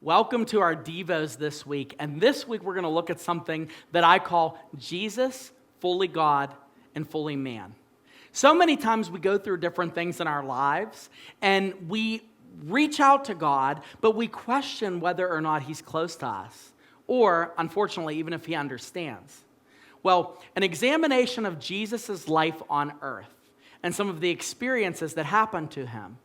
Welcome to our Devos this week. And this week we're going to look at something that I call Jesus, fully God and fully man. So many times we go through different things in our lives and we reach out to God, but we question whether or not he's close to us. Or, unfortunately, even if he understands. Well, an examination of Jesus' life on earth and some of the experiences that happened to him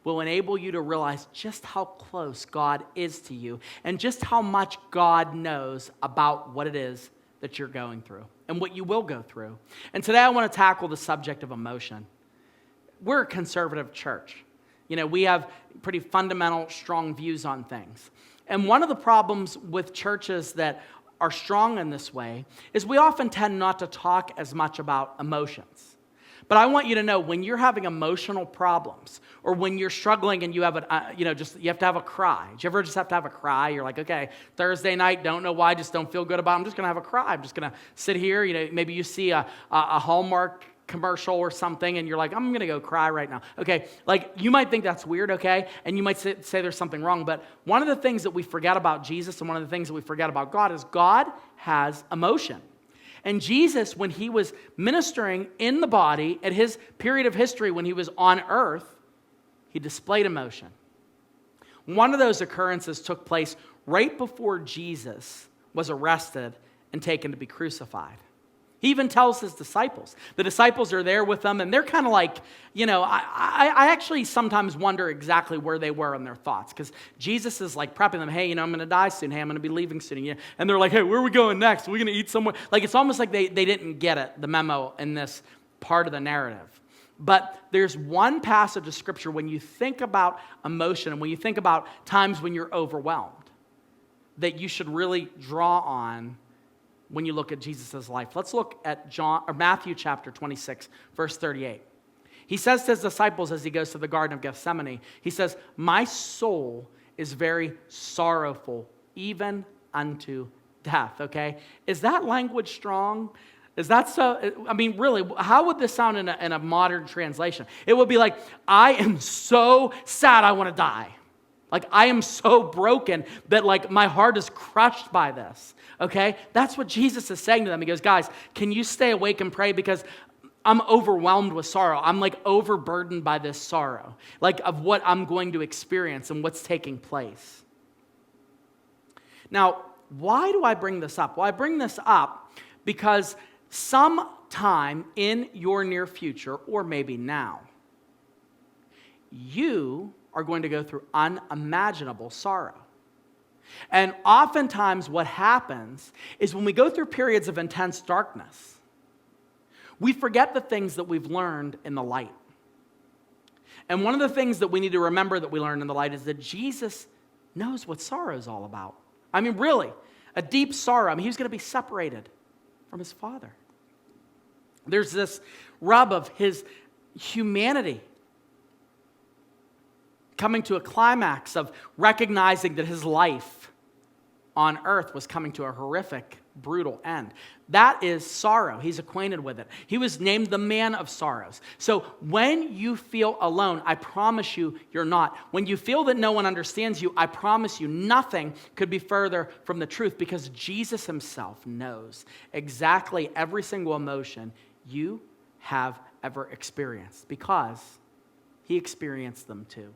will enable you to realize just how close God is to you and just how much God knows about what it is that you're going through and what you will go through. And today I want to tackle the subject of emotion. We're a conservative church. You know, we have pretty fundamental, strong views on things. And one of the problems with churches that are strong in this way is we often tend not to talk as much about emotions. But I want you to know, when you're having emotional problems, or when you're struggling and you have you have to have a cry. Do you ever just have to have a cry? You're like, okay, Thursday night, don't know why, just don't feel good about it. I'm just going to have a cry. I'm just going to sit here. You know, maybe you see a Hallmark commercial or something, and you're like, I'm going to go cry right now. Okay, like, you might think that's weird, okay? And you might say there's something wrong. But one of the things that we forget about Jesus and one of the things that we forget about God is God has emotion. And Jesus, when he was ministering in the body at his period of history when he was on earth, he displayed emotion. One of those occurrences took place right before Jesus was arrested and taken to be crucified. He even tells his disciples. The disciples are there with them, and they're kind of like, I actually sometimes wonder exactly where they were in their thoughts, because Jesus is like prepping them, hey, I'm going to die soon. Hey, I'm going to be leaving soon. And they're like, hey, where are we going next? Are we going to eat somewhere? Like, it's almost like they didn't get it, the memo in this part of the narrative. But there's one passage of Scripture when you think about emotion and when you think about times when you're overwhelmed that you should really draw on when you look at Jesus' life. Let's look at Matthew chapter 26, verse 38. He says to his disciples as he goes to the Garden of Gethsemane, he says, my soul is very sorrowful, even unto death, okay? Is that language strong? Is that so? I mean, really, how would this sound in a modern translation? It would be like, I am so sad I want to die. Like, I am so broken that, like, my heart is crushed by this, okay? That's what Jesus is saying to them. He goes, guys, can you stay awake and pray? Because I'm overwhelmed with sorrow. I'm, like, overburdened by this sorrow, like, of what I'm going to experience and what's taking place. Now, why do I bring this up? Well, I bring this up because sometime in your near future, or maybe now, you are going to go through unimaginable sorrow. And oftentimes what happens is when we go through periods of intense darkness, we forget the things that we've learned in the light. And one of the things that we need to remember that we learned in the light is that Jesus knows what sorrow is all about. I mean, really, a deep sorrow. I mean, he was going to be separated from his Father. There's this rub of his humanity coming to a climax of recognizing that his life on earth was coming to a horrific, brutal end. That is sorrow. He's acquainted with it. He was named the man of sorrows. So when you feel alone, I promise you, you're not. When you feel that no one understands you, I promise you, nothing could be further from the truth, because Jesus himself knows exactly every single emotion you have ever experienced, because he experienced them too.